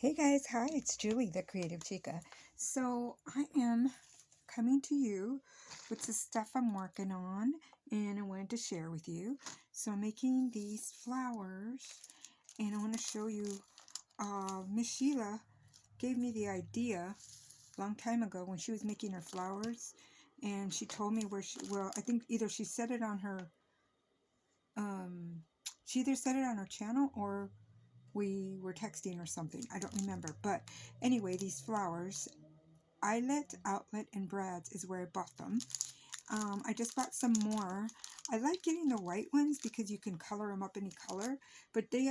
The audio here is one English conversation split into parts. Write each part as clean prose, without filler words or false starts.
Hey guys, hi, it's Julie, the Creative Chica. So I am coming to you with the stuff I'm working on and I wanted to share with you. So I'm making these flowers and I want to show you, Miss Sheila gave me the idea a long time ago when she was making her flowers, and she told me I think either she said it on her, she either said it on her channel or we were texting or something. I don't remember. But anyway, these flowers, Outlet, and Brad's is where I bought them. I just bought some more. I like getting the white ones because you can color them up any color, but they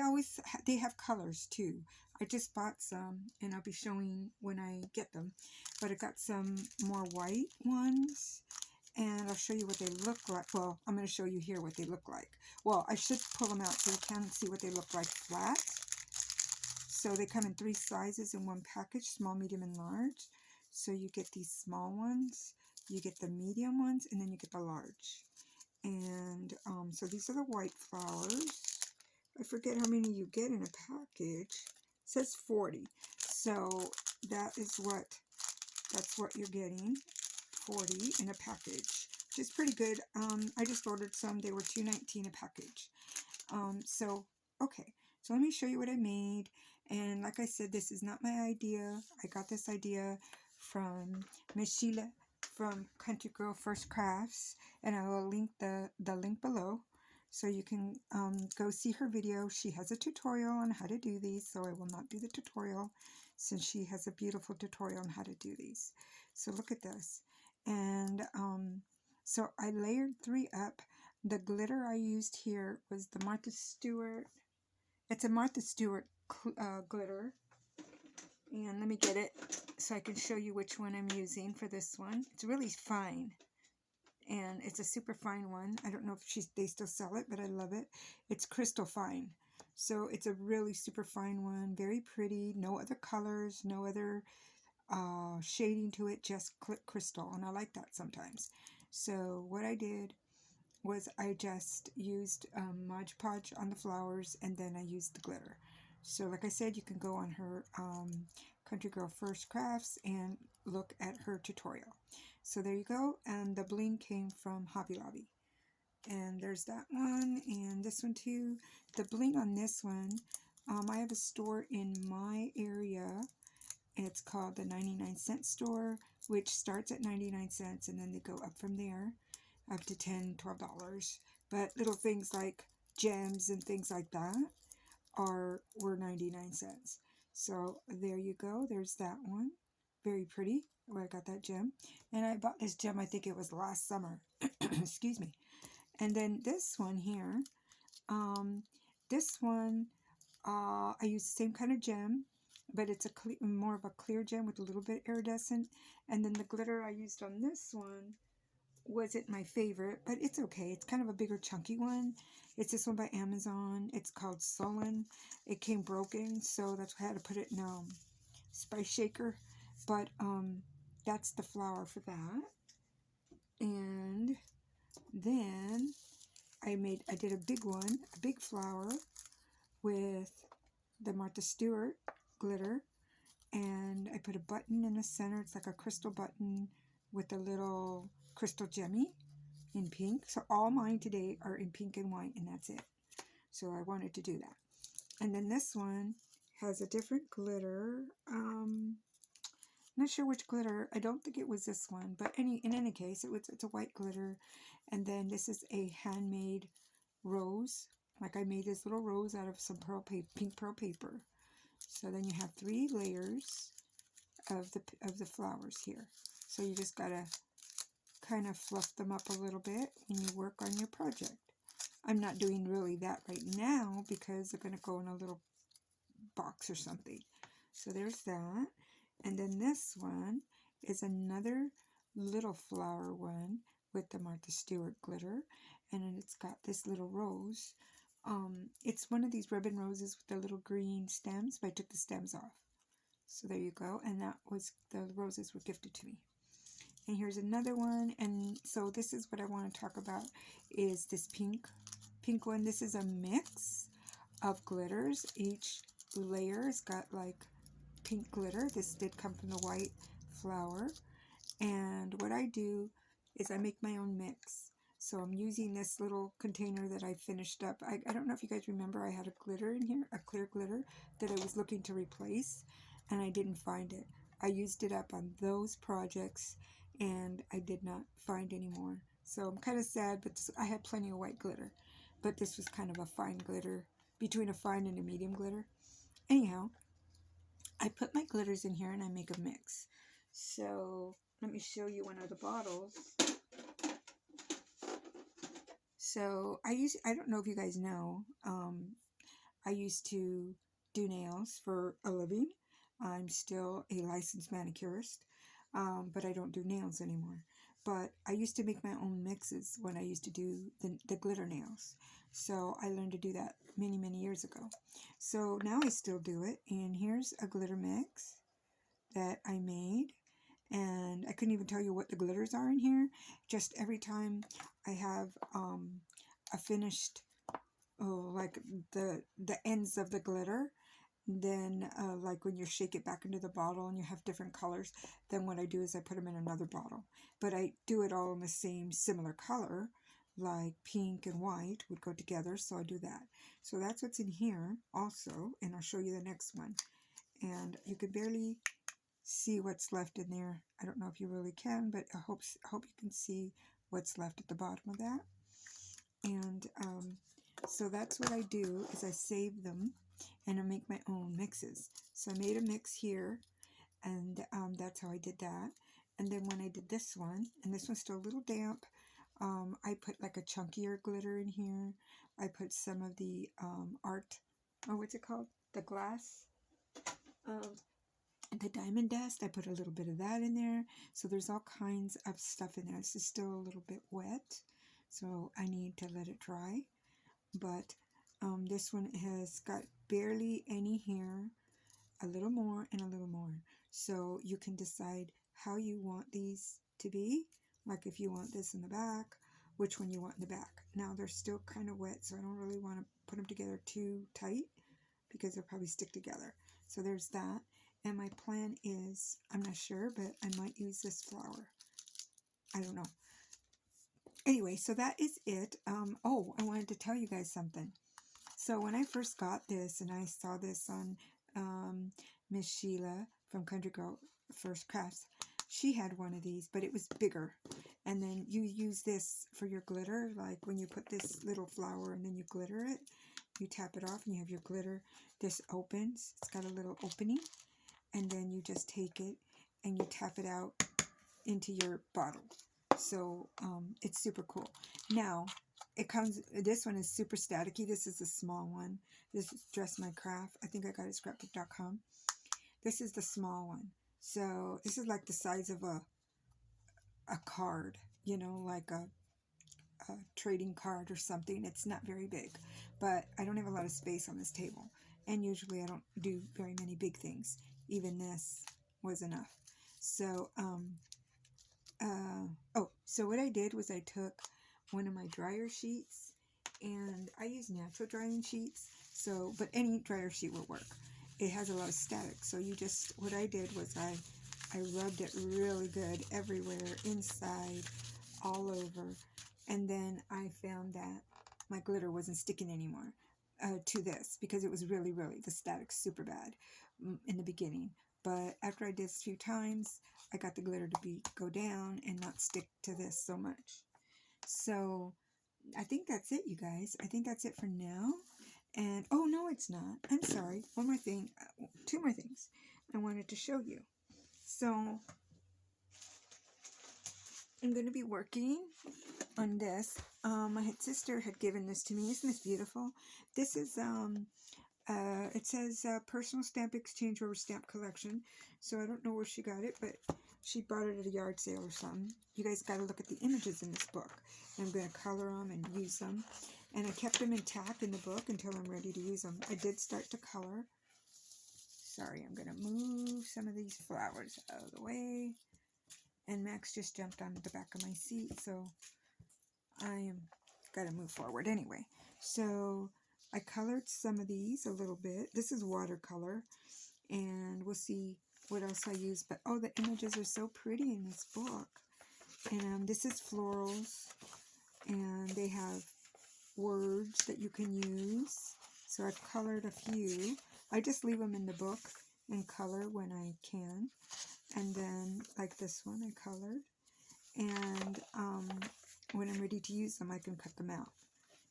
have colors too. I just bought some and I'll be showing when I get them. But I got some more white ones and I'll show you what they look like. Well, I'm going to show you here what they look like. Well, I should pull them out so you can see what they look like flat. So they come in 3 sizes in one package, small, medium, and large. So you get these small ones, you get the medium ones, and then you get the large. And so these are the white flowers. I forget how many you get in a package. It says 40. So that's what you're getting, 40 in a package, which is pretty good. I just ordered some. They were $2.19 a package. Okay, so let me show you what I made. And like I said, this is not my idea. I got this idea from Miss Sheila from Country Girl First Crafts, and I will link the link below so you can go see her video. She has a tutorial on how to do these, so I will not do the tutorial since she has a beautiful tutorial on how to do these. So look at this. And so I layered 3 up. The glitter I used here was the Martha Stewart. It's a Martha Stewart glitter. And let me get it so I can show you which one I'm using for this one. It's really fine. And it's a super fine one. I don't know if they still sell it, but I love it. It's crystal fine. So it's a really super fine one. Very pretty. No other colors. No other shading to it. Just crystal. And I like that sometimes. So what I did was I just used Mod Podge on the flowers, and then I used the glitter. So like I said, you can go on her Country Girl First Crafts and look at her tutorial. So there you go, and the bling came from Hobby Lobby. And there's that one, and this one too. The bling on this one, I have a store in my area. It's called the 99-cent store, which starts at 99 cents, and then they go up from there up to $10, $12. But little things like gems and things like that were 99 cents. So there you go. There's that one. Very pretty. Where I got that gem. And I bought this gem, I think it was last summer. Excuse me. And then this one here. This one, I use the same kind of gem, but it's more of a clear gem with a little bit iridescent. And then the glitter I used on this one wasn't my favorite, but it's okay. It's kind of a bigger chunky one. It's this one by Amazon. It's called Sullen. It came broken, so that's why I had to put it in a spice shaker. But that's the flower for that. And then I did a big one, a big flower with the Martha Stewart glitter, and I put a button in the center. It's like a crystal button with a little crystal gemmy in pink. So all mine today are in pink and white, and that's it. So I wanted to do that. And then this one has a different glitter. Not sure which glitter. I don't think it was this one, but in any case, it's a white glitter. And then this is a handmade rose. Like I made this little rose out of some pink pearl paper. So then you have 3 layers of the flowers here. So you just gotta kind of fluff them up a little bit when you work on your project. I'm not doing really that right now because they're going to go in a little box or something. So there's that. And then this one is another little flower one with the Martha Stewart glitter. And then it's got this little rose. It's one of these ribbon roses with the little green stems, but I took the stems off. So there you go. And the roses were gifted to me. And here's another one. And so this is what I want to talk about, is this pink one. This is a mix of glitters. Each layer has got like pink glitter. This did come from the white flower. And what I do is I make my own mix. So I'm using this little container that I finished up. I don't know if you guys remember, I had a glitter in here, a clear glitter that I was looking to replace, and I didn't find it. I used it up on those projects, and I did not find any more. So I'm kind of sad, but I had plenty of white glitter. But this was kind of a fine glitter, between a fine and a medium glitter. Anyhow, I put my glitters in here and I make a mix. So let me show you one of the bottles. So I don't know if you guys know, I used to do nails for a living. I'm still a licensed manicurist, but I don't do nails anymore. But I used to make my own mixes when I used to do the glitter nails. So I learned to do that many, many years ago. So now I still do it. And here's a glitter mix that I made. And I couldn't even tell you what the glitters are in here. Just every time I have a finished, like the ends of the glitter, then like when you shake it back into the bottle and you have different colors, then what I do is I put them in another bottle. But I do it all in the same similar color, like pink and white would go together, so I do that. So that's what's in here also, and I'll show you the next one. And you can barely see what's left in there. I don't know if you really can, but I hope you can see what's left at the bottom of that. And so that's what I do, is I save them and I make my own mixes. So I made a mix here, and that's how I did that. And then when I did this one, and this one's still a little damp, I put like a chunkier glitter in here. I put some of the art, what's it called? The glass, the diamond dust. I put a little bit of that in there. So there's all kinds of stuff in there. This is still a little bit wet, so I need to let it dry. But this one has got barely any here, a little more and a little more. So you can decide how you want these to be. Like if you want this in the back, which one you want in the back. Now they're still kind of wet, so I don't really want to put them together too tight because they'll probably stick together. So there's that. And my plan is, I'm not sure, but I might use this flower. I don't know. Anyway, so that is it. Oh, I wanted to tell you guys something. So when I first got this, and I saw this on Miss Sheila from Country Girl First Crafts, she had one of these, but it was bigger. And then you use this for your glitter, like when you put this little flower and then you glitter it, you tap it off and you have your glitter. This opens, it's got a little opening, and then you just take it and you tap it out into your bottle. So it's super cool. Now it comes, this one is super staticky. This is the small one. This is Dress My Craft. I think I got it at scrapbook.com. This is the small one. So this is like the size of a card, you know, like a trading card or something. It's not very big, but I don't have a lot of space on this table, and usually I don't do very many big things. Even this was enough. So so what I did was I took one of my dryer sheets, and I use natural drying sheets, so, but any dryer sheet will work. It has a lot of static, so you just, what I did was I rubbed it really good everywhere, inside, all over, and then I found that my glitter wasn't sticking anymore to this, because it was really, the static super bad in the beginning. But after I did this a few times, I got the glitter to go down and not stick to this so much. So I think that's it, you guys. I think that's it for now. And, oh, no, it's not. I'm sorry. One more thing. Two more things I wanted to show you. So I'm going to be working on this. My sister had given this to me. Isn't this beautiful? This is, it says personal stamp exchange over stamp collection. So I don't know where she got it, but she bought it at a yard sale or something. You guys got to look at the images in this book. And I'm going to color them and use them. And I kept them intact in the book until I'm ready to use them. I did start to color. Sorry, I'm going to move some of these flowers out of the way. And Max just jumped onto the back of my seat, so I am got to move forward anyway. So I colored some of these a little bit. This is watercolor, and we'll see what else I use. But oh, the images are so pretty in this book. And this is florals, and they have words that you can use. So I've colored a few. I just leave them in the book and color when I can. And then, like this one, I colored. And when I'm ready to use them, I can cut them out.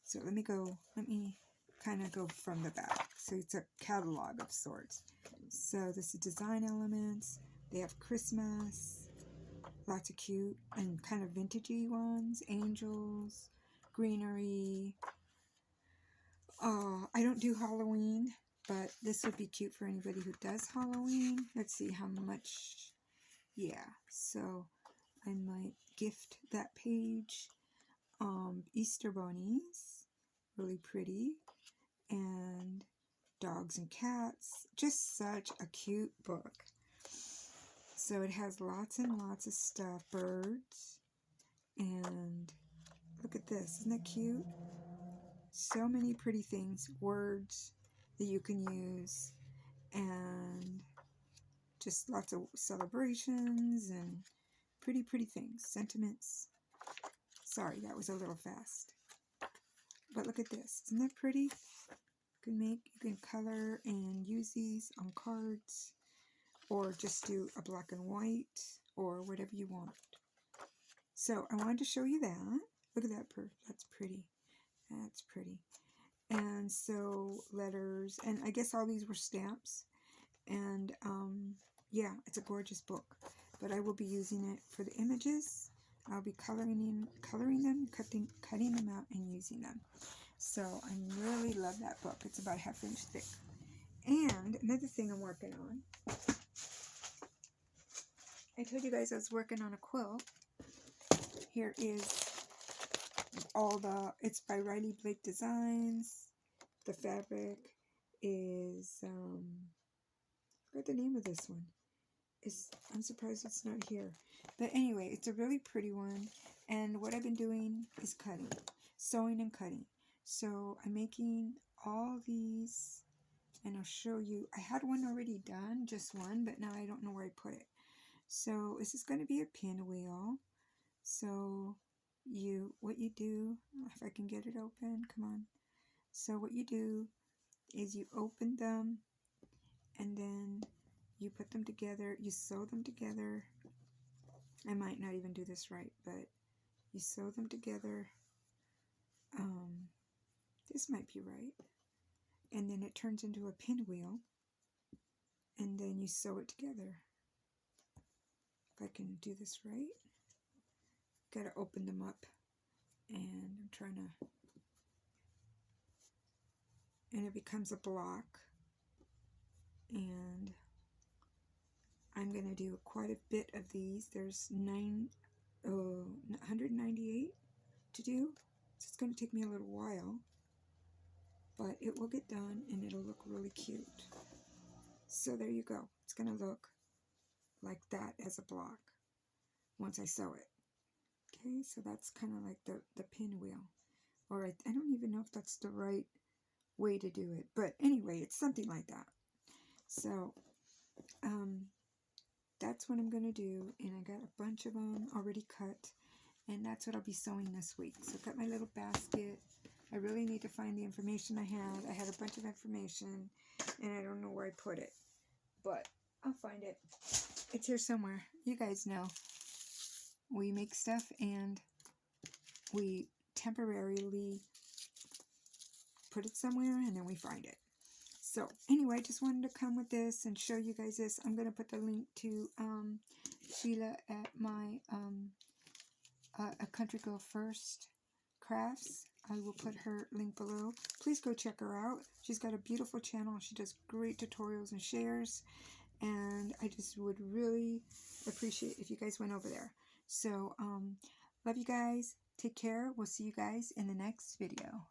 So let me kind of go from the back. So it's a catalog of sorts. So this is design elements. They have Christmas, lots of cute and kind of vintagey ones, angels, greenery. I don't do Halloween, but this would be cute for anybody who does Halloween. Let's see how much. Yeah, so I might gift that page. Easter bunnies, really pretty, and dogs and cats. Just such a cute book. So it has lots and lots of stuff, birds, and look at this, isn't that cute? So many pretty things, words that you can use, and just lots of celebrations and pretty things, sentiments. Sorry, that was a little fast. But look at this, isn't that pretty? You can color and use these on cards, or just do a black and white, or whatever you want. So I wanted to show you that. Look at that, that's pretty. That's pretty. And so letters, and I guess all these were stamps. And yeah, it's a gorgeous book. But I will be using it for the images. I'll be coloring them, cutting them out, and using them. So I really love that book. It's about 1/2 inch thick. And another thing I'm working on. I told you guys I was working on a quilt. Here is it's by Riley Blake Designs. The fabric is, I forgot the name of this one. I'm surprised it's not here. But anyway, it's a really pretty one. And what I've been doing is cutting, sewing and cutting. So I'm making all these, and I'll show you. I had one already done, just one, but now I don't know where I put it. So this is going to be a pinwheel. So what you do, if I can get it open, come on. So what you do is you open them, and then you put them together, you sew them together. I might not even do this right, but you sew them together. This might be right. And then it turns into a pinwheel, and then you sew it together. If I can do this right. Gotta open them up, and I'm trying to, and it becomes a block, and I'm gonna do quite a bit of these. There's 198 to do, so it's gonna take me a little while, but it will get done, and it'll look really cute. So there you go. It's gonna look like that as a block once I sew it. Okay, so that's kind of like the pinwheel. Or I don't even know if that's the right way to do it. But anyway, it's something like that. So that's what I'm going to do. And I got a bunch of them already cut. And that's what I'll be sewing this week. So I've got my little basket. I really need to find the information I had. I had a bunch of information, and I don't know where I put it. But I'll find it. It's here somewhere. You guys know. We make stuff, and we temporarily put it somewhere, and then we find it. So anyway, I just wanted to come with this and show you guys this. I'm going to put the link to Sheila at my A Country Girl First Crafts. I will put her link below. Please go check her out. She's got a beautiful channel. She does great tutorials and shares, and I just would really appreciate if you guys went over there. So love you guys. Take care. We'll see you guys in the next video.